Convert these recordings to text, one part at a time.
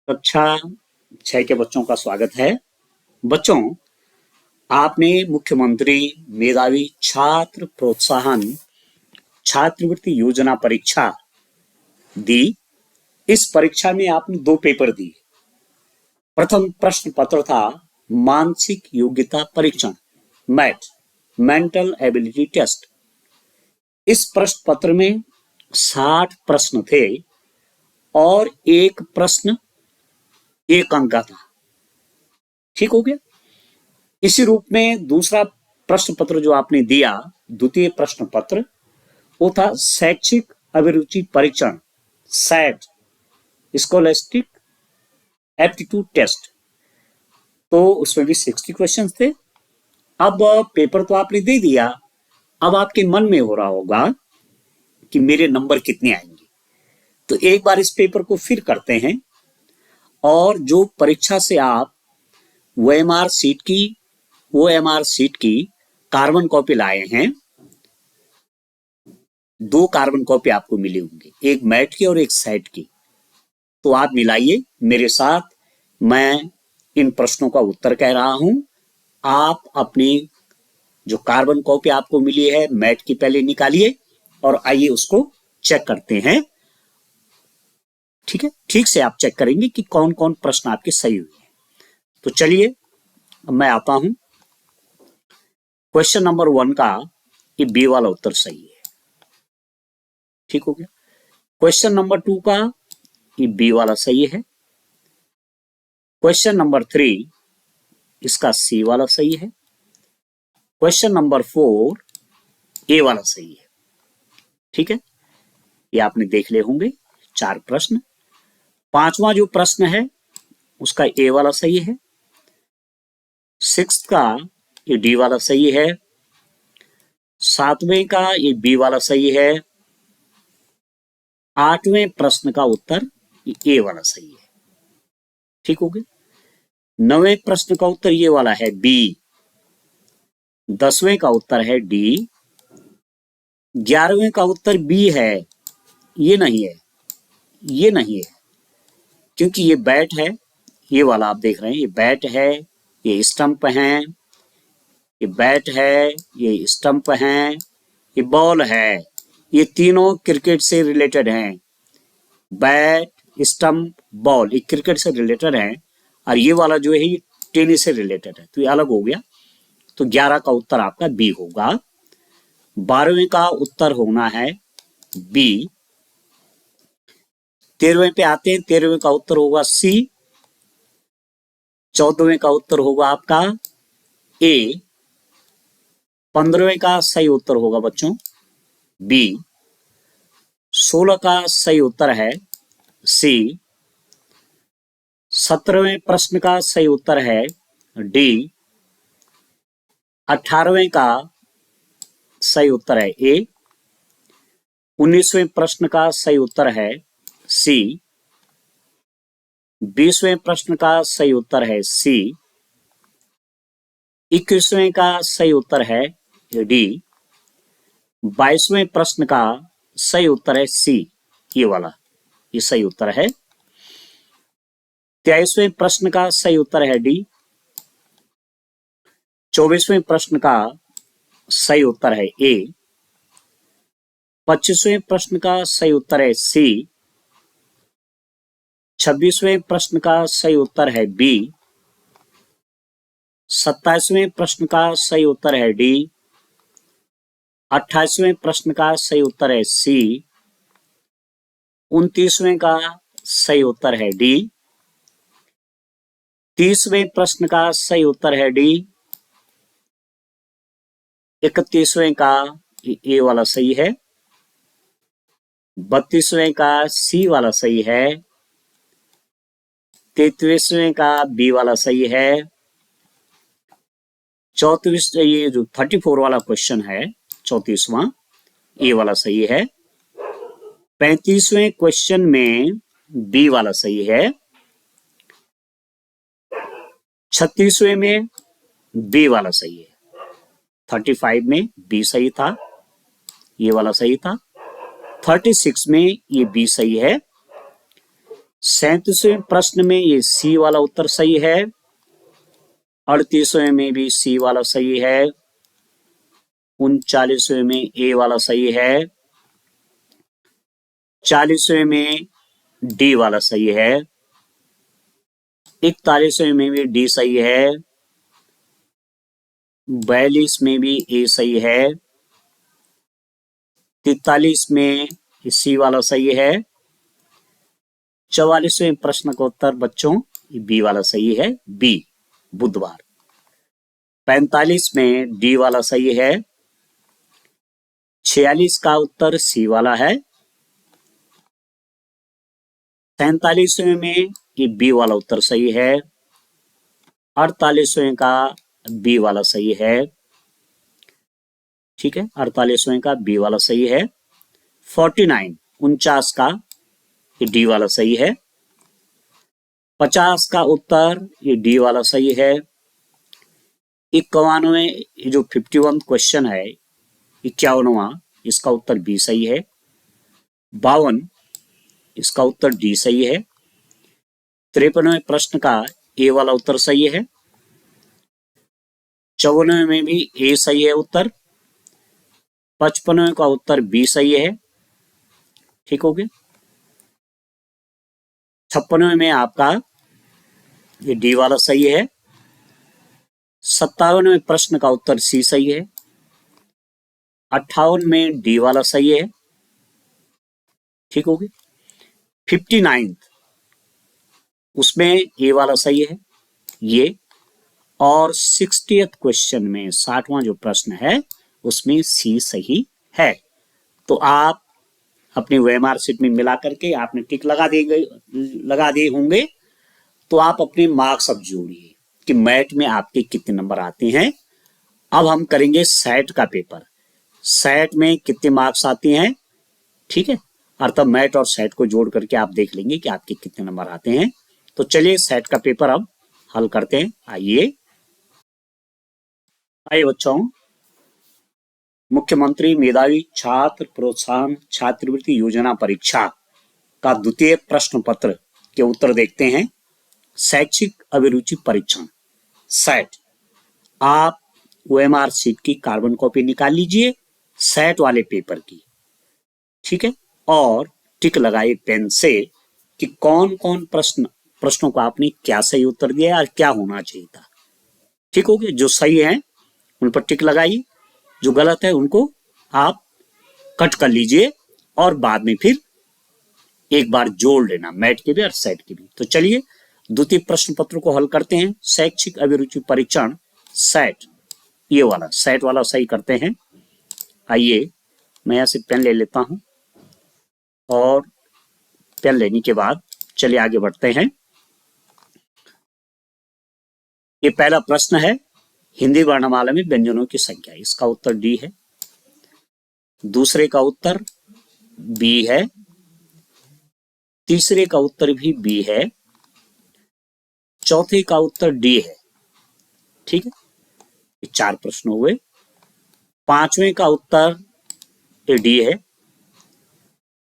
कक्षा 6 के बच्चों का स्वागत है। बच्चों, आपने मुख्यमंत्री मेधावी छात्र प्रोत्साहन छात्रवृत्ति योजना परीक्षा दी। इस परीक्षा में आपने 2 पेपर दिए। प्रथम प्रश्न पत्र था मानसिक योग्यता परीक्षण, मैथ, मेंटल एबिलिटी टेस्ट। इस प्रश्न पत्र में 60 प्रश्न थे और एक प्रश्न 1 अंक का था। ठीक हो गया। इसी रूप में दूसरा प्रश्न पत्र जो आपने दिया, द्वितीय प्रश्न पत्र, वो था शैक्षिक अभिरुचि परीक्षण, सैट, स्कॉलस्टिक एप्टीट्यूड टेस्ट। तो उसमें भी 60 क्वेश्चन थे। अब पेपर तो आपने दे दिया, अब आपके मन में हो रहा होगा कि मेरे नंबर कितने आएंगे। तो एक बार इस पेपर को फिर करते हैं और जो परीक्षा से आप OMR सीट की कार्बन कॉपी लाए हैं, 2 कार्बन कॉपी आपको मिली होंगी, एक मैट की और एक सैट की। तो आप मिलाइए मेरे साथ, मैं इन प्रश्नों का उत्तर कह रहा हूं। आप अपनी जो कार्बन कॉपी आपको मिली है मैट की पहले निकालिए और आइए उसको चेक करते हैं। ठीक है, ठीक से आप चेक करेंगे कि कौन कौन प्रश्न आपके सही हुए हैं। तो चलिए, अब मैं आता हूं। क्वेश्चन नंबर 1 का ये बी वाला उत्तर सही है। ठीक हो गया। क्वेश्चन नंबर 2 का ये बी वाला सही है। क्वेश्चन नंबर 3 इसका सी वाला सही है। क्वेश्चन नंबर 4 ए वाला सही है। ठीक है, ये आपने देख लिए होंगे 4 प्रश्न। 5वां जो प्रश्न है उसका ए वाला सही है। 6th का ये डी वाला सही है। 7वें का ये बी वाला सही है। 8वें प्रश्न का उत्तर ये ए वाला सही है। ठीक हो गया। 9वें प्रश्न का उत्तर ये वाला है बी। 10वें का उत्तर है डी। 11वें का उत्तर बी है। ये नहीं है, ये नहीं है, क्योंकि ये बैट है। ये वाला आप देख रहे हैं, ये बैट है, ये स्टंप है, ये बैट है, ये स्टंप है, ये बॉल है। ये तीनों क्रिकेट से रिलेटेड हैं। बैट, स्टंप, बॉल, ये क्रिकेट से रिलेटेड है। और ये वाला जो है ये टेनिस से रिलेटेड है, तो ये अलग हो गया। तो 11 का उत्तर आपका बी होगा। 12वें का उत्तर होना है बी। 13वें पे आते हैं, 13वें का उत्तर होगा सी। 14वें का उत्तर होगा आपका ए। 15वें का सही उत्तर होगा बच्चों बी। 16 का सही उत्तर है सी। 17वें प्रश्न का सही उत्तर है डी। 18वें का सही उत्तर है ए। 19वें प्रश्न का सही उत्तर है सी। 20वें प्रश्न का सही उत्तर है सी। 21वें का सही उत्तर है डी। 22वें प्रश्न का सही उत्तर है सी, ये वाला, ये सही उत्तर है। 23वें प्रश्न का सही उत्तर है डी। 24वें प्रश्न का सही उत्तर है ए। 25वें प्रश्न का सही उत्तर है सी। 26वें प्रश्न का सही उत्तर है बी। 27वें प्रश्न का सही उत्तर है डी। 28वें प्रश्न का सही उत्तर है सी। 29वें का सही उत्तर है डी। 30वें प्रश्न का सही उत्तर है डी। 31वें का ए वाला सही है। 32वें का सी वाला सही है। 33वें का बी वाला सही है। 34, ये जो 34 वाला क्वेश्चन है, 34वां, ए वाला सही है। 35वें क्वेश्चन में बी वाला सही है। 36वें में बी वाला सही है। 35 में बी सही था, ये वाला सही था। 36 में ये बी सही है। 37वें प्रश्न में ये सी वाला उत्तर सही है। 38वें में भी सी वाला सही है। 39वें में ए वाला सही है। 40वें में डी वाला सही है। 41वें में भी डी सही है। 42 में भी ए सही है। 43 में सी वाला सही है। 44वें प्रश्न का उत्तर बच्चों बी वाला सही है, बी बुधवार। 45 में डी वाला सही है। 46 का उत्तर सी वाला है। 47वें में ये बी वाला उत्तर सही है। 48वें का बी वाला सही है। ठीक है, 48वें का बी वाला सही है। 49 का ये डी वाला सही है। 50 का उत्तर ये डी वाला सही है। 51वें जो 51 क्वेश्चन है, 51वां, इसका उत्तर बी सही है। 52 इसका उत्तर डी सही है। 53वें प्रश्न का ए वाला उत्तर सही है। 54वें में भी ए सही है उत्तर। 55वें का उत्तर बी सही है। ठीक हो गया। 56वें में आपका ये डी वाला सही है। 57वें प्रश्न का उत्तर सी सही है। 58 में डी वाला सही है। ठीक हो गया। 59 उसमें ए वाला सही है ये। और 60th क्वेश्चन में 60वां जो प्रश्न है उसमें सी सही है। तो आप अपने OMR शीट में मिला करके आपने टिक लगा दिए होंगे। तो आप अपने मार्क्स अब जोड़िए कि मैथ में आपके कितने नंबर आते हैं। अब हम करेंगे सेट का पेपर। सेट में कितने मार्क्स आते हैं, ठीक है, अर्थात मैथ और सेट को जोड़ करके आप देख लेंगे कि आपके कितने नंबर आते हैं। तो चलिए सेट का पेपर अब हल करते हैं। आइए बच्चों, मुख्यमंत्री मेधावी छात्र प्रोत्साहन छात्रवृत्ति योजना परीक्षा का द्वितीय प्रश्न पत्र के उत्तर देखते हैं। शैक्षिक अभिरुचि परीक्षण सेट। आप OMR शीट की कार्बन कॉपी निकाल लीजिए सेट वाले पेपर की, ठीक है, और टिक लगाइए पेन से कि कौन कौन प्रश्नों को आपने क्या सही उत्तर दिया और क्या होना चाहिए था। ठीक हो गया। जो सही है उन पर टिक लगाइए, जो गलत है उनको आप कट कर लीजिए और बाद में फिर एक बार जोड़ लेना, मैथ के भी और सेट के भी। तो चलिए द्वितीय प्रश्न पत्र को हल करते हैं। शैक्षिक अभिरुचि परीक्षण सेट, ये वाला सेट वाला सही करते हैं। आइए मैं यहां से पेन ले लेता हूं और पेन लेने के बाद चलिए आगे बढ़ते हैं। ये पहला प्रश्न है, हिंदी वर्णमाला में व्यंजनों की संख्या। इसका उत्तर डी है। दूसरे का उत्तर बी है। तीसरे का उत्तर भी बी है। चौथे का उत्तर डी है। ठीक है, ये 4 प्रश्न हुए। 5वें का उत्तर डी है।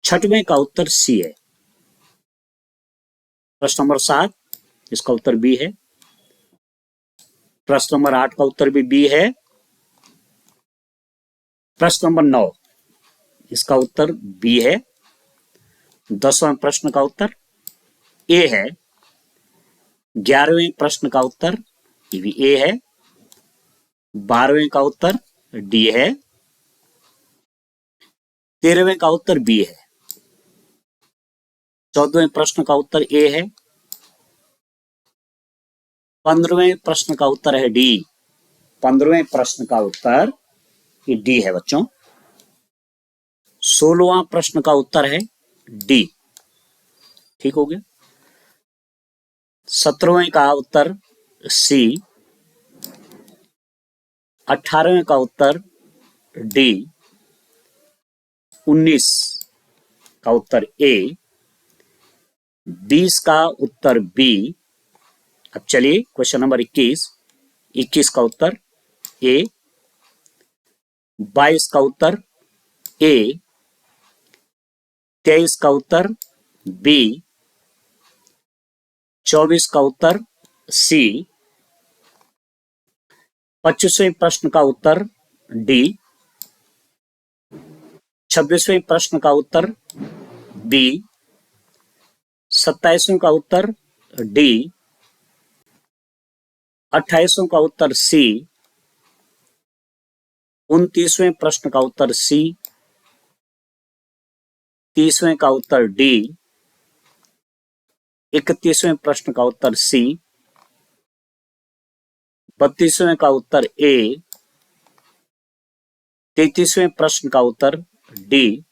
6वें का उत्तर सी है। प्रश्न नंबर 7, इसका उत्तर बी है। प्रश्न नंबर 8 का उत्तर भी बी है। प्रश्न नंबर 9, इसका उत्तर बी है। 10वां प्रश्न का उत्तर ए है। 11वें प्रश्न का उत्तर ये भी ए है। 12वें का उत्तर डी है। 13वें का उत्तर बी है। 14वें प्रश्न का उत्तर ए है। 15वें प्रश्न का उत्तर है डी। 15वें प्रश्न का उत्तर ये डी है बच्चों। 16वां प्रश्न का उत्तर है डी। ठीक हो गया। 17वें का उत्तर सी। 18वें का उत्तर डी। 19 का उत्तर ए। 20 का उत्तर बी। अब चलिए क्वेश्चन नंबर 21 का उत्तर ए। 22 का उत्तर ए। 23 का उत्तर बी। 24 का उत्तर सी, 25वें प्रश्न का उत्तर डी, 26वें प्रश्न का उत्तर बी, 27वें का उत्तर डी, 28वें का उत्तर सी, 29वें प्रश्न का उत्तर सी, 30वें का उत्तर डी, 31वें प्रश्न का उत्तर सी, 32वें का उत्तर ए, 33वें प्रश्न का उत्तर डी,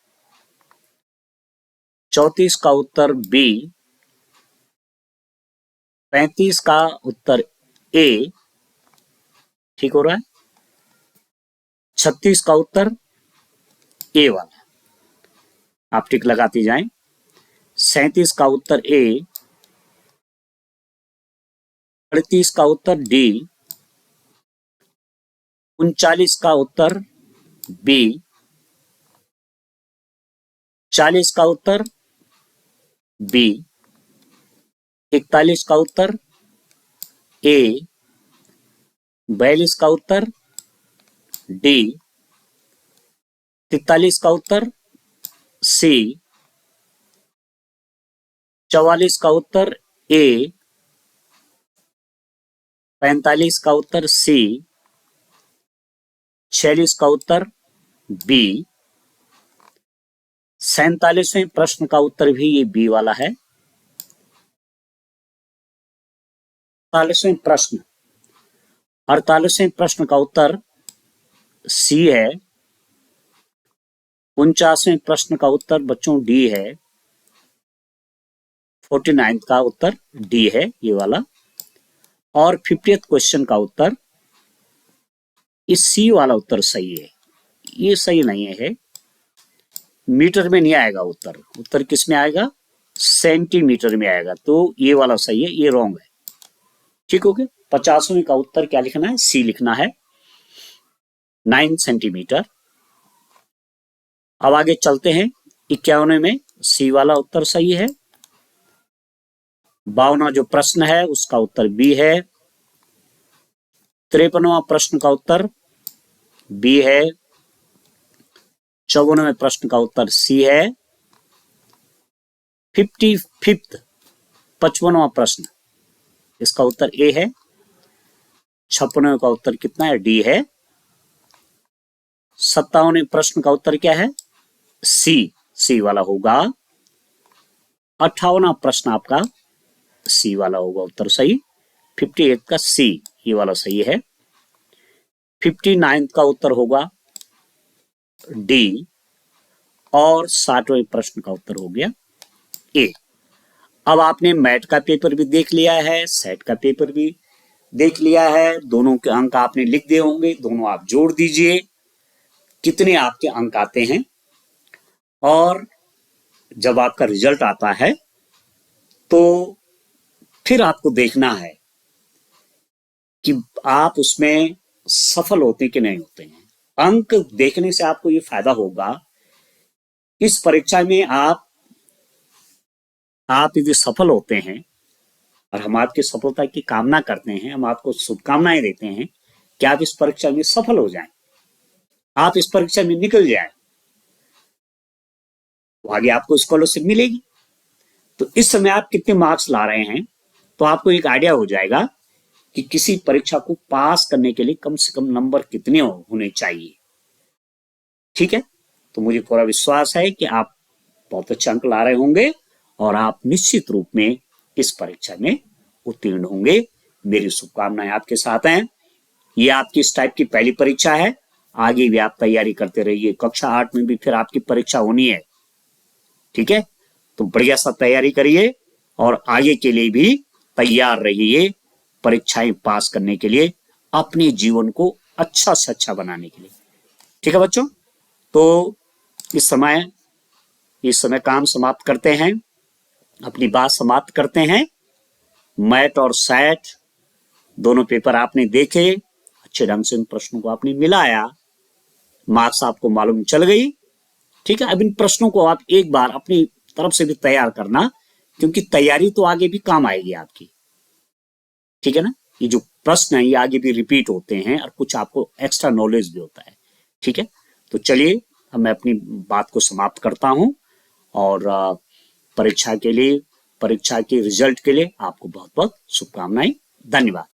34 का उत्तर बी, 35 का उत्तर ए, ठीक हो रहा है, 36 का उत्तर ए वाला, आप टिक लगाते जाएं, 37 का उत्तर ए, 38 का उत्तर डी, 39 का उत्तर बी, 40 का उत्तर बी, 41 का उत्तर ए, 42 का उत्तर डी, 43 का उत्तर सी, 44 का उत्तर ए, 45 का उत्तर सी, 46 का उत्तर बी, 47वें प्रश्न का उत्तर भी ये बी वाला है। 48वें प्रश्न, 48वें प्रश्न का उत्तर सी है। 49वें प्रश्न का उत्तर बच्चों डी है। 49 का उत्तर डी है ये वाला। और 50th क्वेश्चन का उत्तर इस सी वाला उत्तर सही है। ये सही नहीं है, मीटर में नहीं आएगा उत्तर। उत्तर किस में आएगा? सेंटीमीटर में आएगा। तो ये वाला सही है, ये रॉन्ग है। ठीक हो गया। 50वें का उत्तर क्या लिखना है? सी लिखना है, 9 सेंटीमीटर। अब आगे चलते हैं। 51वें में सी वाला उत्तर सही है। 52वां जो प्रश्न है उसका उत्तर बी है। 53वां प्रश्न का उत्तर बी है। 54वें प्रश्न का उत्तर सी है। 55th 55वां प्रश्न, इसका उत्तर ए है। 56वें का उत्तर कितना है? डी है। 57वें प्रश्न का उत्तर क्या है? सी वाला होगा। 58वां प्रश्न आपका सी वाला होगा उत्तर सही। 58 का सी ये वाला सही है। 59 का उत्तर होगा डी। और 60वें प्रश्न का उत्तर हो गया ए। अब आपने मैट का पेपर भी देख लिया है, सेट का पेपर भी देख लिया है। दोनों के अंक आपने लिख दिए होंगे, दोनों आप जोड़ दीजिए कितने आपके अंक आते हैं। और जब आपका रिजल्ट आता है तो फिर आपको देखना है कि आप उसमें सफल होते कि नहीं होते हैं। अंक देखने से आपको ये फायदा होगा, इस परीक्षा में आप यदि सफल होते हैं, और हम आपकी सफलता की कामना करते हैं, हम आपको शुभकामनाएं देते हैं कि आप इस परीक्षा में सफल हो जाएं, आप इस परीक्षा में निकल जाएं, तो आगे आपको स्कॉलरशिप मिलेगी। तो इस समय आप कितने मार्क्स ला रहे हैं तो आपको एक आइडिया हो जाएगा कि किसी परीक्षा को पास करने के लिए कम से कम नंबर कितने होने चाहिए। ठीक है, तो मुझे पूरा विश्वास है कि आप बहुत अच्छे अंक ला रहे होंगे और आप निश्चित रूप में इस परीक्षा में उत्तीर्ण होंगे। मेरी शुभकामनाएं आपके साथ हैं। ये आपकी इस टाइप की पहली परीक्षा है, आगे भी आप तैयारी करते रहिए। कक्षा 8 में भी फिर आपकी परीक्षा होनी है। ठीक है, तो बढ़िया सा तैयारी करिए और आगे के लिए भी तैयार रहिए, परीक्षाएं पास करने के लिए, अपने जीवन को अच्छा से अच्छा बनाने के लिए। ठीक है बच्चों, तो इस समय काम समाप्त करते हैं, अपनी बात समाप्त करते हैं। मैट और सेट दोनों पेपर आपने देखे, अच्छे ढंग से इन प्रश्नों को आपने मिलाया, मार्क्स आपको मालूम चल गई। ठीक है, अब इन प्रश्नों को आप एक बार अपनी तरफ से भी तैयार करना क्योंकि तैयारी तो आगे भी काम आएगी आपकी। ठीक है ना? ये जो प्रश्न है ये आगे भी रिपीट होते हैं और कुछ आपको एक्स्ट्रा नॉलेज भी होता है। ठीक है, तो चलिए अब मैं अपनी बात को समाप्त करता हूं और परीक्षा के लिए, परीक्षा के रिजल्ट के लिए आपको बहुत बहुत शुभकामनाएं। धन्यवाद।